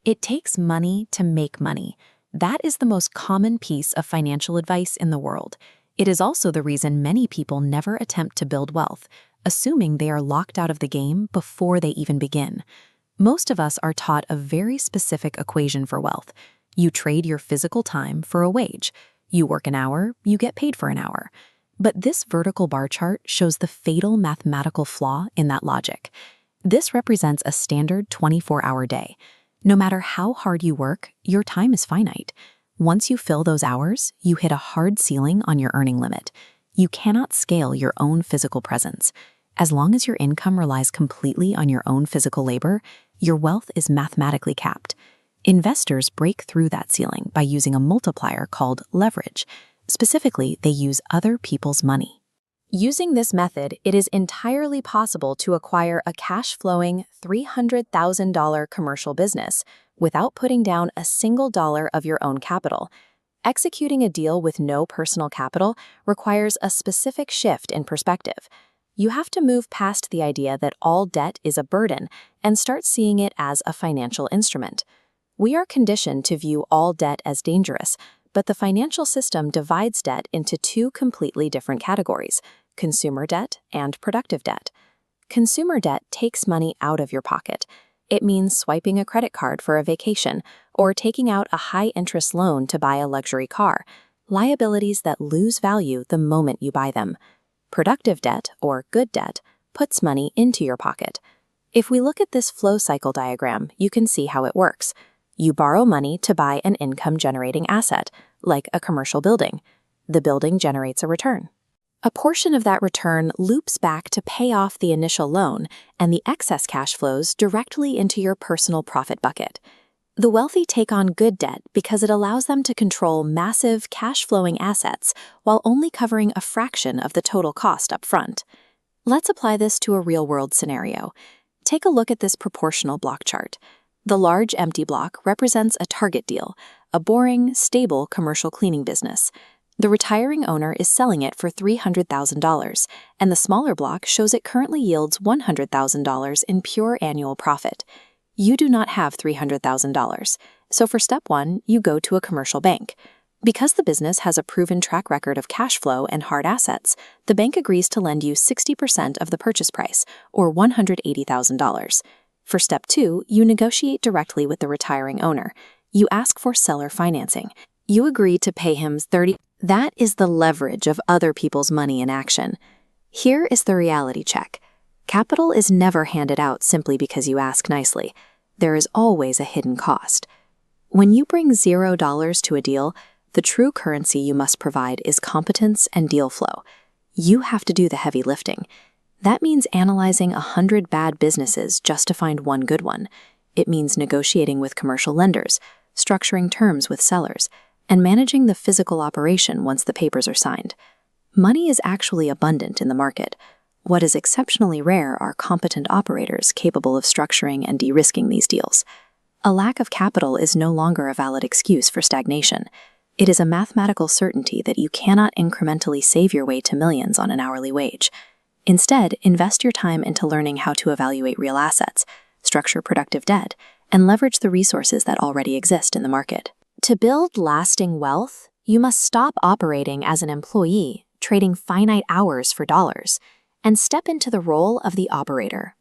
It takes money to make money. That is the most common piece of financial advice in the world. It is also the reason many people never attempt to build wealth, assuming they are locked out of the game before they even begin. Most of us are taught a very specific equation for wealth. You trade your physical time for a wage. You work an hour, you get paid for an hour. But this vertical bar chart shows the fatal mathematical flaw in that logic. This represents a standard 24-hour day. No matter how hard you work, your time is finite. Once you fill those hours, you hit a hard ceiling on your earning limit. You cannot scale your own physical presence. As long as your income relies completely on your own physical labor, your wealth is mathematically capped. Investors break through that ceiling by using a multiplier called leverage. Specifically, they use other people's money. Using this method, it is entirely possible to acquire a cash-flowing $300,000 commercial business without putting down a single dollar of your own capital. Executing a deal with no personal capital requires a specific shift in perspective. You have to move past the idea that all debt is a burden and start seeing it as a financial instrument. We are conditioned to view all debt as dangerous, but the financial system divides debt into two completely different categories: consumer debt and productive debt. Consumer debt takes money out of your pocket. It means swiping a credit card for a vacation or taking out a high-interest loan to buy a luxury car, liabilities that lose value the moment you buy them. Productive debt, or good debt, puts money into your pocket. If we look at this flow cycle diagram, you can see how it works. You borrow money to buy an income-generating asset, like a commercial building. The building generates a return. A portion of that return loops back to pay off the initial loan, and the excess cash flows directly into your personal profit bucket. The wealthy take on good debt because it allows them to control massive cash-flowing assets while only covering a fraction of the total cost up front. Let's apply this to a real-world scenario. Take a look at this proportional block chart. The large empty block represents a target deal, a boring, stable commercial cleaning business. The retiring owner is selling it for $300,000, and the smaller block shows it currently yields $100,000 in pure annual profit. You do not have $300,000, so for step one, you go to a commercial bank. Because the business has a proven track record of cash flow and hard assets, the bank agrees to lend you 60% of the purchase price, or $180,000. For step two, you negotiate directly with the retiring owner. You ask for seller financing. You agree to pay him $30,000. That is the leverage of other people's money in action. Here is the reality check. Capital is never handed out simply because you ask nicely. There is always a hidden cost. When you bring $0 to a deal, the true currency you must provide is competence and deal flow. You have to do the heavy lifting. That means analyzing 100 bad businesses just to find one good one. It means negotiating with commercial lenders, structuring terms with sellers, and managing the physical operation once the papers are signed. Money is actually abundant in the market. What is exceptionally rare are competent operators capable of structuring and de-risking these deals. A lack of capital is no longer a valid excuse for stagnation. It is a mathematical certainty that you cannot incrementally save your way to millions on an hourly wage. Instead, invest your time into learning how to evaluate real assets, structure productive debt, and leverage the resources that already exist in the market. To build lasting wealth, you must stop operating as an employee, trading finite hours for dollars, and step into the role of the operator,